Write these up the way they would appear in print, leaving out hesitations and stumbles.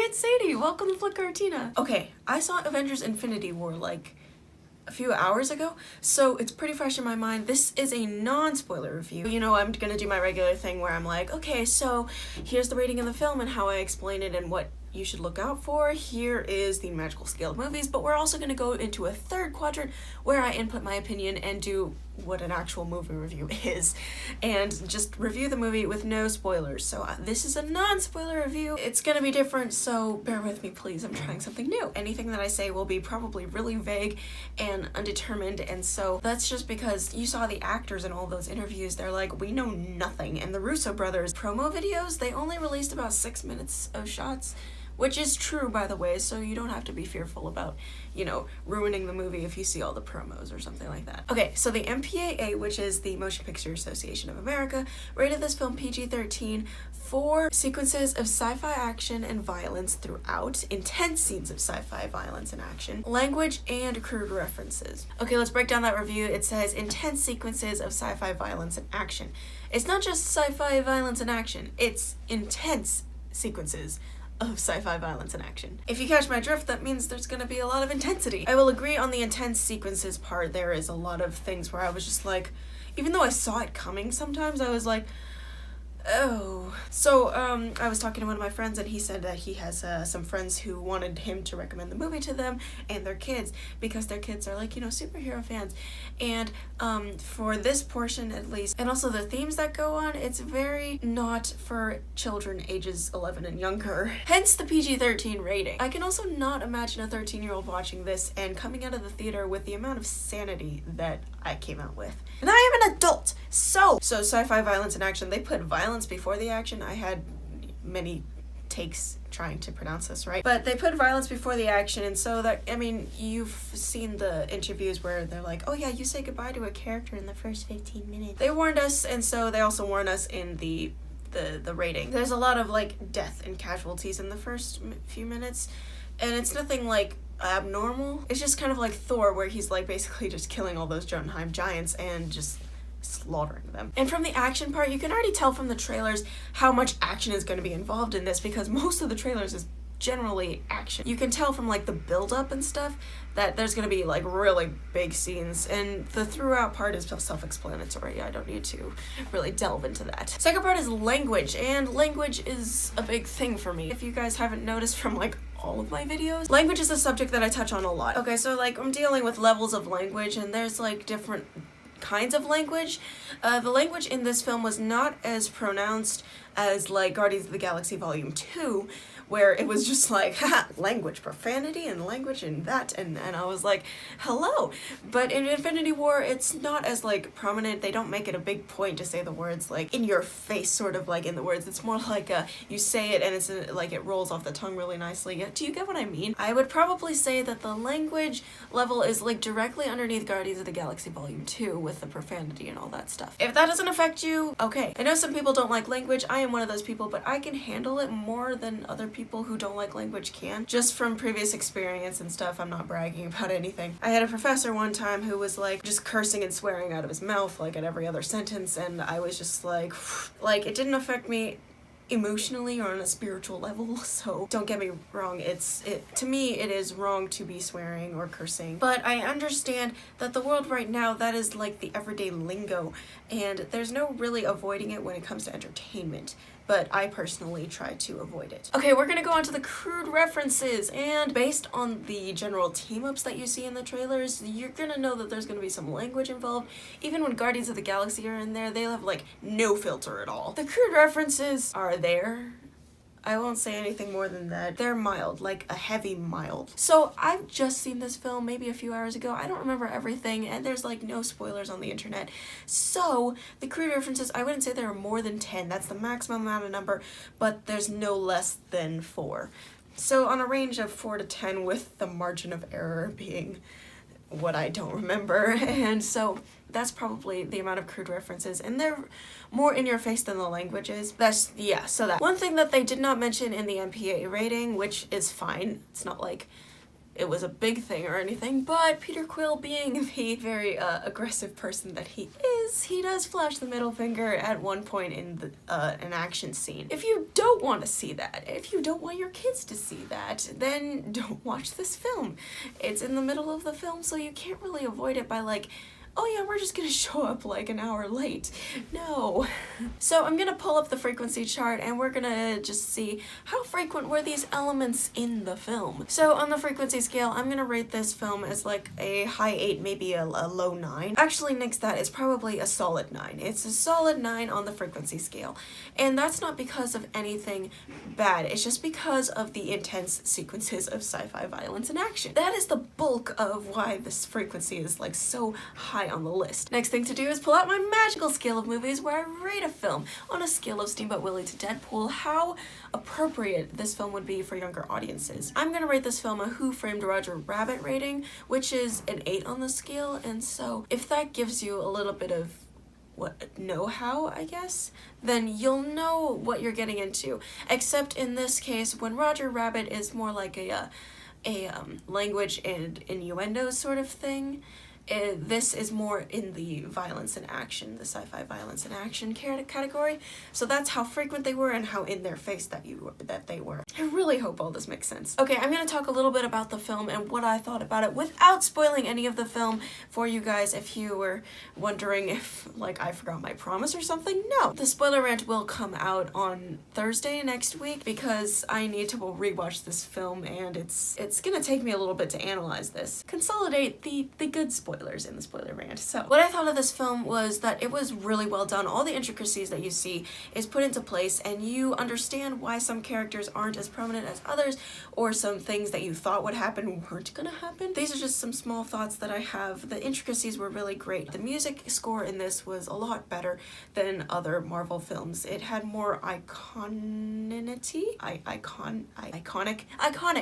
it's Sadie! Welcome to Flytte Kartina! Okay, I saw Avengers Infinity War like a few hours ago, so it's pretty fresh in my mind. This is a non-spoiler review. You know, I'm gonna do my regular thing where I'm like, okay, so here's the rating of the film and how I explain it and what you should look out for. Here is the magical scale of movies, but we're also gonna go into a third quadrant where I input my opinion and do what an actual movie review is, and just review the movie with no spoilers. So this is a non-spoiler review. It's gonna be different, so bear with me please. I'm trying something new. Anything that I say will be probably really vague and undetermined, and so that's just because you saw the actors in all those interviews. They're like, we know nothing. And the Russo brothers promo videos, they only released about 6 minutes of shots, which is true, by the way, so you don't have to be fearful about, you know, ruining the movie if you see all the promos or something like that. Okay, so the MPAA, which is the Motion Picture Association of America, rated this film PG-13 for sequences of sci-fi action and violence throughout, intense scenes of sci-fi violence and action, language, and crude references. Okay, let's break down that review. It says intense sequences of sci-fi violence and action. It's not just sci-fi violence and action, it's intense sequences of sci-fi violence and action. If you catch my drift, that means there's gonna be a lot of intensity. I will agree on the intense sequences part. There is a lot of things where I was just like, even though I saw it coming sometimes, I was like, oh. So I was talking to one of my friends and he said that he has some friends who wanted him to recommend the movie to them and their kids because their kids are like, you know, superhero fans. And for this portion at least, and also the themes that go on, it's very not for children ages 11 and younger. Hence the PG-13 rating. I can also not imagine a 13-year-old watching this and coming out of the theater with the amount of sanity that I came out with. And I am an adult! So sci-fi violence and action, they put violence before the action. I had many takes trying to pronounce this right, but they put violence before the action, and so that, I mean, you've seen the interviews where they're like, oh yeah, you say goodbye to a character in the first 15 minutes. They warned us, and so they also warn us in the rating. There's a lot of like death and casualties in the first few minutes, and it's nothing like abnormal. It's just kind of like Thor, where he's like basically just killing all those Jotunheim giants and just slaughtering them. And from the action part, you can already tell from the trailers how much action is going to be involved in this, because most of the trailers is generally action. You can tell from like the build-up and stuff that there's going to be like really big scenes, and the throughout part is self-explanatory. I don't need to really delve into that. Second part is language, and language is a big thing for me. If you guys haven't noticed from like all of my videos, language is a subject that I touch on a lot. Okay, so like I'm dealing with levels of language, and there's like different kinds of language. The language in this film was not as pronounced as like Guardians of the Galaxy Volume 2, where it was just like, haha, language, profanity, and language, and that, and I was like, hello. But in Infinity War, it's not as like prominent. They don't make it a big point to say the words like in your face, sort of like in the words. It's more like you say it and it's like it rolls off the tongue really nicely. Do you get what I mean? I would probably say that the language level is like directly underneath Guardians of the Galaxy Volume 2 with the profanity and all that stuff. If that doesn't affect you, okay. I know some people don't like language. I am one of those people, but I can handle it more than other people who don't like language can. Just from previous experience and stuff, I'm not bragging about anything. I had a professor one time who was like just cursing and swearing out of his mouth like at every other sentence, and I was just like it didn't affect me emotionally or on a spiritual level, so don't get me wrong, to me it is wrong to be swearing or cursing, but I understand that the world right now, that is like the everyday lingo, and there's no really avoiding it when it comes to entertainment, but I personally try to avoid it. Okay, we're gonna go on to the crude references, and based on the general team-ups that you see in the trailers, you're gonna know that there's gonna be some language involved. Even when Guardians of the Galaxy are in there, they have like no filter at all. The crude references are there. I won't say anything more than that. They're mild, like a heavy mild. So I've just seen this film maybe a few hours ago. I don't remember everything, and there's like no spoilers on the internet. So the crude references, I wouldn't say there are more than 10. That's the maximum amount of number, but there's no less than 4. So on a range of 4 to 10, with the margin of error being what I don't remember. And so that's probably the amount of crude references, and they're more in your face than the language is. So that. One thing that they did not mention in the MPA rating, which is fine, it's not like it was a big thing or anything, but Peter Quill, being the very aggressive person that he is, he does flash the middle finger at one point in an action scene. If you don't want to see that, if you don't want your kids to see that, then don't watch this film. It's in the middle of the film, so you can't really avoid it by like, oh yeah, we're just gonna show up like an hour late. No. So I'm gonna pull up the frequency chart and we're gonna just see how frequent were these elements in the film. So on the frequency scale, I'm gonna rate this film as like a high 8, maybe a low 9. Actually, next that is probably a solid 9. It's a solid 9 on the frequency scale. And that's not because of anything bad. It's just because of the intense sequences of sci-fi violence and action. That is the bulk of why this frequency is like so high on the list. Next thing to do is pull out my magical scale of movies where I rate a film on a scale of Steamboat Willie to Deadpool, how appropriate this film would be for younger audiences. I'm gonna rate this film a Who Framed Roger Rabbit rating, which is an 8 on the scale, and so if that gives you a little bit of know-how, I guess, then you'll know what you're getting into. Except in this case, when Roger Rabbit is more like a language and innuendo sort of thing, this is more in the violence and action, the sci-fi violence and action category. So that's how frequent they were and how in their face that they were. I really hope all this makes sense. Okay, I'm gonna talk a little bit about the film and what I thought about it without spoiling any of the film for you guys if you were wondering if like I forgot my promise or something. No, the spoiler rant will come out on Thursday next week because I need to rewatch this film and it's gonna take me a little bit to analyze this. Consolidate the good spoilers in the spoiler rant. So what I thought of this film was that it was really well done. All the intricacies that you see is put into place and you understand why some characters aren't as prominent as others or some things that you thought would happen weren't gonna happen. These are just some small thoughts that I have. The intricacies were really great. The music score in this was a lot better than other Marvel films. It had more iconic,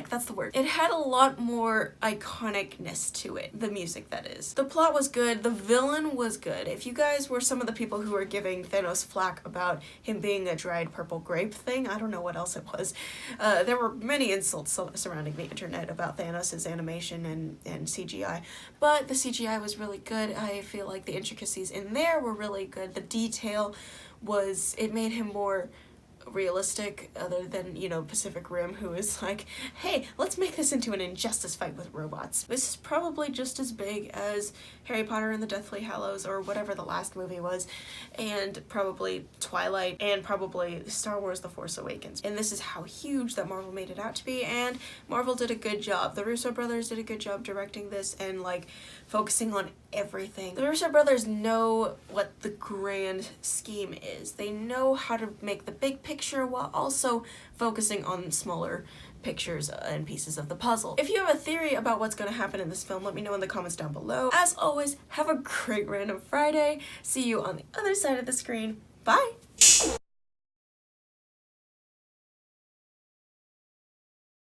that's the word. It had a lot more iconicness to it, the music that is. The plot was good, the villain was good. If you guys were some of the people who were giving Thanos flack about him being a dried purple grape thing, I don't know what else it was. There were many insults surrounding the internet about Thanos' animation and CGI, but the CGI was really good. I feel like the intricacies in there were really good. The detail it made him more realistic, other than, you know, Pacific Rim, who is like, hey, let's make this into an Injustice fight with robots. This is probably just as big as Harry Potter and the Deathly Hallows, or whatever the last movie was, and probably Twilight, and probably Star Wars The Force Awakens. And this is how huge that Marvel made it out to be, and Marvel did a good job. The Russo brothers did a good job directing this and like focusing on everything. The Russo brothers know what the grand scheme is. They know how to make the big picture while also focusing on smaller pictures and pieces of the puzzle. If you have a theory about what's going to happen in this film, let me know in the comments down below. As always, have a great random Friday. See you on the other side of the screen. Bye!